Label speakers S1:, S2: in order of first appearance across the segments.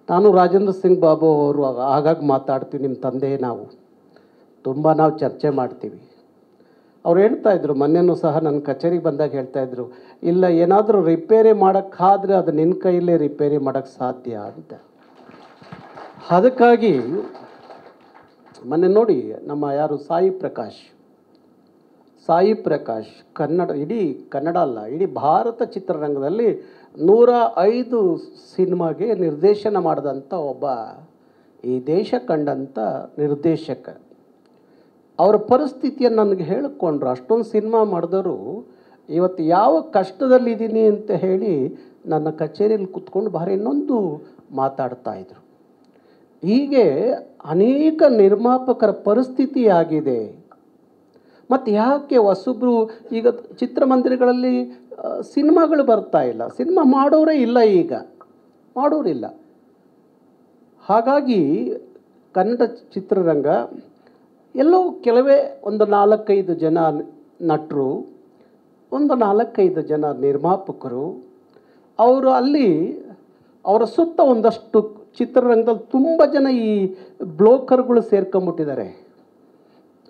S1: ನಾನು ರಾಜೇಂದ್ರ ಸಿಂಗ್ ಬಾಬು ಅವರು ಆಗಾಗ ಮಾತಾಡ್ತೀವಿ. ನಿಮ್ಮ ತಂದೆ ನಾವು ಚರ್ಚೆ ಮಾಡ್ತೀವಿ. ಅವ್ರು ಹೇಳ್ತಾಯಿದ್ರು, ಮೊನ್ನೆನೂ ಸಹ ನನ್ನ ಕಚೇರಿಗೆ ಬಂದಾಗ ಹೇಳ್ತಾಯಿದ್ರು, ಇಲ್ಲ ಏನಾದರೂ ರಿಪೇರಿ ಮಾಡೋಕ್ಕಾದರೆ ಅದು ನಿನ್ನ ಕೈಯಲ್ಲೇ ರಿಪೇರಿ ಮಾಡೋಕ್ಕೆ ಸಾಧ್ಯ ಅಂತ. ಅದಕ್ಕಾಗಿ ಮೊನ್ನೆ ನೋಡಿ, ನಮ್ಮ ಯಾರು ಸಾಯಿ ಪ್ರಕಾಶ್ ಇಡೀ ಕನ್ನಡ ಅಲ್ಲ, ಇಡೀ ಭಾರತ ಚಿತ್ರರಂಗದಲ್ಲಿ 105 ಸಿನಿಮಾಗೆ ನಿರ್ದೇಶನ ಮಾಡಿದಂಥ ಒಬ್ಬ ಈ ದೇಶ ಕಂಡಂಥ ನಿರ್ದೇಶಕ. ಅವರ ಪರಿಸ್ಥಿತಿಯನ್ನು ನನಗೆ ಹೇಳಿಕೊಂಡ್ರು. ಅಷ್ಟೊಂದು ಸಿನಿಮಾ ಮಾಡಿದವರು ಇವತ್ತು ಯಾವ ಕಷ್ಟದಲ್ಲಿದ್ದೀನಿ ಅಂತ ಹೇಳಿ ನನ್ನ ಕಚೇರಿಯಲ್ಲಿ ಕೂತ್ಕೊಂಡು ಭಾರಿ ಇನ್ನೊಂದು ಮಾತಾಡ್ತಾಯಿದ್ರು. ಹೀಗೆ ಅನೇಕ ನಿರ್ಮಾಪಕರ ಪರಿಸ್ಥಿತಿ ಆಗಿದೆ. ಮತ್ತು ಯಾಕೆ ಹೊಸಬ್ರು ಈಗ ಚಿತ್ರಮಂದಿರಗಳಲ್ಲಿ ಸಿನಿಮಾಗಳು ಬರ್ತಾ ಇಲ್ಲ, ಸಿನಿಮಾ ಮಾಡೋರೇ ಇಲ್ಲ, ಈಗ ಮಾಡೋರಿಲ್ಲ. ಹಾಗಾಗಿ ಕನ್ನಡ ಚಿತ್ರರಂಗ ಎಲ್ಲೋ ಕೆಲವೇ ಒಂದು 4-5 ಜನ ನಟರು, ಒಂದು 4-5 ಜನ ನಿರ್ಮಾಪಕರು, ಅವರು ಅಲ್ಲಿ ಅವರ ಸುತ್ತ ಒಂದಷ್ಟು ಚಿತ್ರರಂಗದಲ್ಲಿ ತುಂಬ ಜನ ಈ ಬ್ಲೋಕರ್ಗಳು ಸೇರ್ಕೊಂಬಿಟ್ಟಿದ್ದಾರೆ.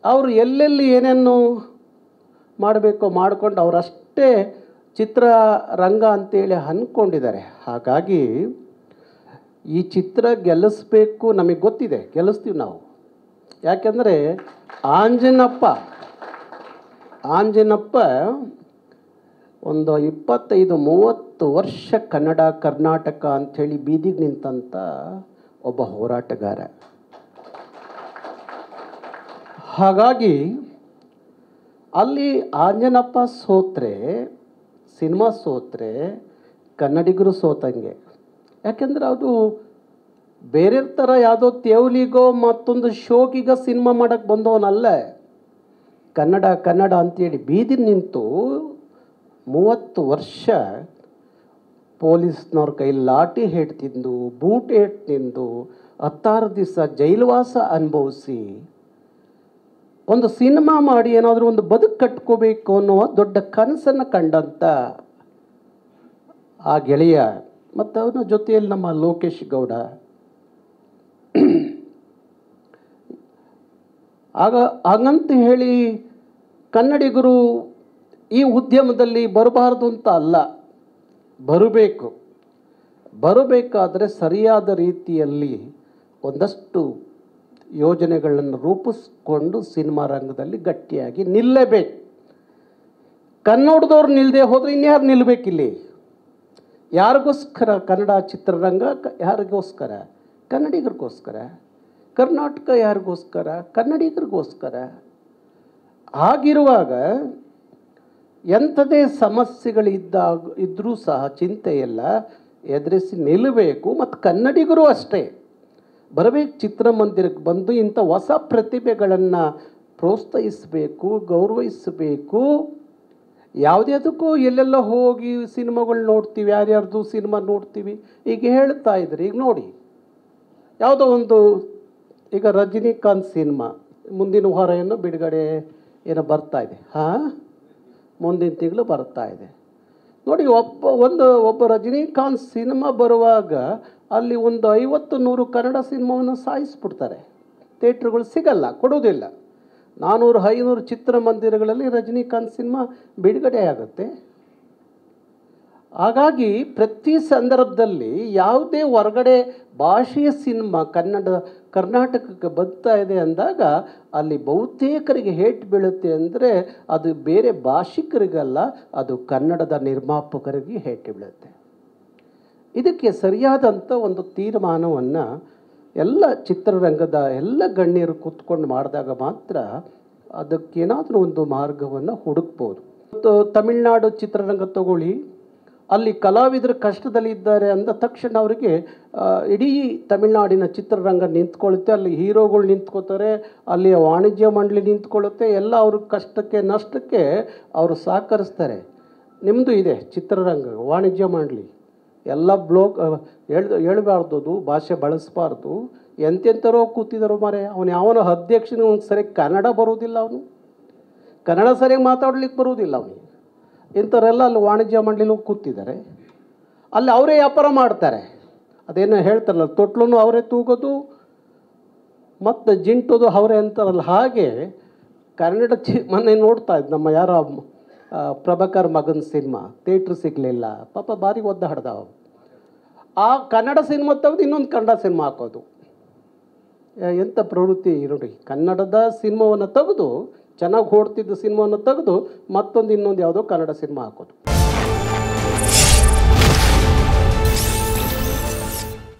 S1: ಅವರು ಎಲ್ಲೆಲ್ಲಿ ಏನೇನು ಮಾಡಬೇಕೋ ಮಾಡಿಕೊಂಡು ಅವರಷ್ಟೇ ಚಿತ್ರರಂಗ ಅಂತೇಳಿ ಅಂದ್ಕೊಂಡಿದ್ದಾರೆ. ಹಾಗಾಗಿ ಈ ಚಿತ್ರ ಗೆಲ್ಲಿಸ್ಬೇಕು, ನಮಗೆ ಗೊತ್ತಿದೆ, ಗೆಲ್ಲಿಸ್ತೀವಿ ನಾವು. ಯಾಕೆಂದರೆ ಆಂಜನಪ್ಪ ಒಂದು 25-30 ವರ್ಷ ಕನ್ನಡ ಕರ್ನಾಟಕ ಅಂಥೇಳಿ ಬೀದಿಗೆ ನಿಂತಂಥ ಒಬ್ಬ ಹೋರಾಟಗಾರ. ಹಾಗಾಗಿ ಅಲ್ಲಿ ಆಂಜನಪ್ಪ ಸೋತ್ರೆ, ಸಿನಿಮಾ ಸೋತ್ರೆ ಕನ್ನಡಿಗರು ಸೋತಂಗೆ. ಯಾಕೆಂದರೆ ಅದು ಬೇರೆ ಥರ ಯಾವುದೋ ತೇವಲಿಗೋ ಮತ್ತೊಂದು ಶೋಕಿಗ ಸಿನಿಮಾ ಮಾಡೋಕ್ಕೆ ಬಂದವನಲ್ಲ. ಕನ್ನಡ ಅಂತೇಳಿ ಬೀದಿ ನಿಂತು 30 ವರ್ಷ ಪೊಲೀಸ್ನವ್ರ ಕೈ ಲಾಠಿ ಹೇಟ್ ತಿಂದು, ಬೂಟ್ ಹೇಟ್ ತಿಂದು, 16 ದಿವಸ ಜೈಲುವಾಸ ಅನುಭವಿಸಿ ಒಂದು ಸಿನಿಮಾ ಮಾಡಿ ಏನಾದರೂ ಒಂದು ಬದುಕು ಕಟ್ಕೋಬೇಕು ಅನ್ನೋ ದೊಡ್ಡ ಕನಸನ್ನು ಕಂಡಂಥ ಆ ಗೆಳೆಯ, ಮತ್ತು ಅವನ ಜೊತೆಯಲ್ಲಿ ನಮ್ಮ ಲೋಕೇಶ್ ಗೌಡ. ಹಾಗಂತ ಹೇಳಿ ಕನ್ನಡಿಗರು ಈ ಉದ್ಯಮದಲ್ಲಿ ಬರಬಾರ್ದು ಅಂತ ಅಲ್ಲ, ಬರಬೇಕಾದರೆ ಸರಿಯಾದ ರೀತಿಯಲ್ಲಿ ಒಂದಷ್ಟು ಯೋಜನೆಗಳನ್ನು ರೂಪಿಸ್ಕೊಂಡು ಸಿನಿಮಾ ರಂಗದಲ್ಲಿ ಗಟ್ಟಿಯಾಗಿ ನಿಲ್ಲಬೇಕು. ಕನ್ನಡದವ್ರು ನಿಲ್ಲದೆ ಹೋದರೆ ಇನ್ಯಾರು ನಿಲ್ಲಬೇಕಿಲ್ಲಿ? ಯಾರಿಗೋಸ್ಕರ ಕನ್ನಡ ಚಿತ್ರರಂಗ? ಯಾರಿಗೋಸ್ಕರ? ಕನ್ನಡಿಗರಿಗೋಸ್ಕರ. ಕರ್ನಾಟಕ ಯಾರಿಗೋಸ್ಕರ? ಕನ್ನಡಿಗರಿಗೋಸ್ಕರ. ಆಗಿರುವಾಗ ಎಂಥದೇ ಸಮಸ್ಯೆಗಳಿದ್ದರೂ ಸಹ ಚಿಂತೆಯೆಲ್ಲ ಎದುರಿಸಿ ನಿಲ್ಲಬೇಕು. ಮತ್ತು ಕನ್ನಡಿಗರು ಅಷ್ಟೇ ಬರಬೇಕು, ಚಿತ್ರಮಂದಿರಕ್ಕೆ ಬಂದು ಇಂಥ ಹೊಸ ಪ್ರತಿಭೆಗಳನ್ನು ಪ್ರೋತ್ಸಾಹಿಸಬೇಕು, ಗೌರವಿಸಬೇಕು. ಯಾವುದಕ್ಕೂ ಎಲ್ಲೆಲ್ಲ ಹೋಗಿ ಸಿನಿಮಾಗಳು ನೋಡ್ತೀವಿ, ಯಾರ್ಯಾರ್ದು ಸಿನಿಮಾ ನೋಡ್ತೀವಿ. ಈಗ ಹೇಳ್ತಾ ಇದ್ರಿ, ಈಗ ನೋಡಿ ಯಾವುದೋ ಒಂದು ಈಗ ರಜನಿಕಾಂತ್ ಸಿನಿಮಾ ಮುಂದಿನ ವಾರ ಏನೋ ಬಿಡುಗಡೆ ಏನೋ ಬರ್ತಾ ಇದೆ. ಮುಂದಿನ ತಿಂಗಳು ಬರ್ತಾ ಇದೆ ನೋಡಿ. ಒಬ್ಬ ರಜನಿಕಾಂತ್ ಸಿನಿಮಾ ಬರುವಾಗ ಅಲ್ಲಿ ಒಂದು 50-100 ಕನ್ನಡ ಸಿನಿಮಾವನ್ನು ಸಾಯಿಸ್ಬಿಡ್ತಾರೆ. ಥಿಯೇಟ್ರುಗಳು ಸಿಗಲ್ಲ, ಕೊಡೋದಿಲ್ಲ. 400-500 ಚಿತ್ರಮಂದಿರಗಳಲ್ಲಿ ರಜನಿಕಾಂತ್ ಸಿನಿಮಾ ಬಿಡುಗಡೆ ಆಗುತ್ತೆ. ಹಾಗಾಗಿ ಪ್ರತಿ ಸಂದರ್ಭದಲ್ಲಿ ಯಾವುದೇ ಹೊರಗಡೆ ಭಾಷೆಯ ಸಿನಿಮಾ ಕರ್ನಾಟಕಕ್ಕೆ ಬರ್ತಾ ಇದೆ ಅಂದಾಗ ಅಲ್ಲಿ ಬಹುತೇಕರಿಗೆ ಹೇಟ್ ಬೀಳುತ್ತೆ. ಅಂದರೆ ಅದು ಬೇರೆ ಭಾಷಿಕರಿಗಲ್ಲ, ಅದು ಕನ್ನಡದ ನಿರ್ಮಾಪಕರಿಗೆ ಹೇಟ್ ಬೀಳುತ್ತೆ. ಇದಕ್ಕೆ ಸರಿಯಾದಂಥ ಒಂದು ತೀರ್ಮಾನವನ್ನು ಎಲ್ಲ ಚಿತ್ರರಂಗದ ಎಲ್ಲ ಗಣ್ಯರು ಕೂತ್ಕೊಂಡು ಮಾಡಿದಾಗ ಮಾತ್ರ ಅದಕ್ಕೇನಾದರೂ ಒಂದು ಮಾರ್ಗವನ್ನು ಹುಡುಕ್ಬೋದು. ತಮಿಳುನಾಡು ಚಿತ್ರರಂಗ ತಗೊಳ್ಳಿ, ಅಲ್ಲಿ ಕಲಾವಿದರು ಕಷ್ಟದಲ್ಲಿದ್ದಾರೆ ಅಂದ ತಕ್ಷಣ ಅವರಿಗೆ ಇಡೀ ತಮಿಳುನಾಡಿನ ಚಿತ್ರರಂಗ ನಿಂತ್ಕೊಳ್ಳುತ್ತೆ. ಅಲ್ಲಿ ಹೀರೋಗಳು ನಿಂತ್ಕೋತಾರೆ, ಅಲ್ಲಿ ವಾಣಿಜ್ಯ ಮಂಡಳಿ ನಿಂತ್ಕೊಳ್ಳುತ್ತೆ. ಎಲ್ಲ ಅವ್ರ ಕಷ್ಟಕ್ಕೆ ನಷ್ಟಕ್ಕೆ ಅವರು ಸಹಕರಿಸ್ತಾರೆ. ನಿಮ್ಮದು ಇದೆ ಚಿತ್ರರಂಗ ವಾಣಿಜ್ಯ ಮಂಡಳಿ, ಎಲ್ಲ ಬ್ಲೋಕ್ ಹೇಳ್ಬಾರ್ದು, ಭಾಷೆ ಬಳಸಬಾರ್ದು. ಎಂತೆಂಥರೋ ಕೂತಿದ್ರು ಮಾರೆ. ಅವನ ಅಧ್ಯಕ್ಷನಿಗೆ ಒಂದು ಸರಿಯಾಗಿ ಕನ್ನಡ ಬರೋದಿಲ್ಲ, ಕನ್ನಡ ಸರಿಯಾಗಿ ಮಾತಾಡ್ಲಿಕ್ಕೆ ಬರೋದಿಲ್ಲ ಅವನಿಗೆ. ಇಂಥವರೆಲ್ಲ ಅಲ್ಲಿ ವಾಣಿಜ್ಯ ಮಂಡಳಿಲೂ ಕೂತಿದ್ದಾರೆ. ಅಲ್ಲಿ ಅವರೇ ವ್ಯಾಪಾರ ಮಾಡ್ತಾರೆ. ಅದೇನೋ ಹೇಳ್ತಾರಲ್ಲ, ತೊಟ್ಲೂ ಅವರೇ ತೂಗೋದು ಮತ್ತು ಜಿಂಟೋದು ಅವರೇ ಅಂತಾರಲ್ಲ, ಹಾಗೆ ಕನ್ನಡ ಮೊನ್ನೆ ನೋಡ್ತಾ ಇದ್ದು ನಮ್ಮ ಯಾರೋ ಪ್ರಭಾಕರ್ ಮಗನ ಸಿನಿಮಾ ಥಿಯೇಟ್ರ್ ಸಿಗಲಿಲ್ಲ, ಪಾಪ ಭಾರಿ ಒದ್ದಾಡ್ದ. ಆ ಕನ್ನಡ ಸಿನಿಮಾ ತೆಗೆದು ಇನ್ನೊಂದು ಕನ್ನಡ ಸಿನಿಮಾ ಹಾಕೋದು, ಎಂಥ ಪ್ರವೃತ್ತಿ ನೋಡಿ. ಕನ್ನಡದ ಸಿನಿಮಾವನ್ನು ತೆಗೆದು ಚೆನ್ನಾಗಿ ಓಡ್ತಿದ್ದ ಸಿನಿಮಾವನ್ನು ತೆಗೆದು ಇನ್ನೊಂದು ಯಾವುದೋ ಕನ್ನಡ ಸಿನಿಮಾ ಹಾಕೋದು.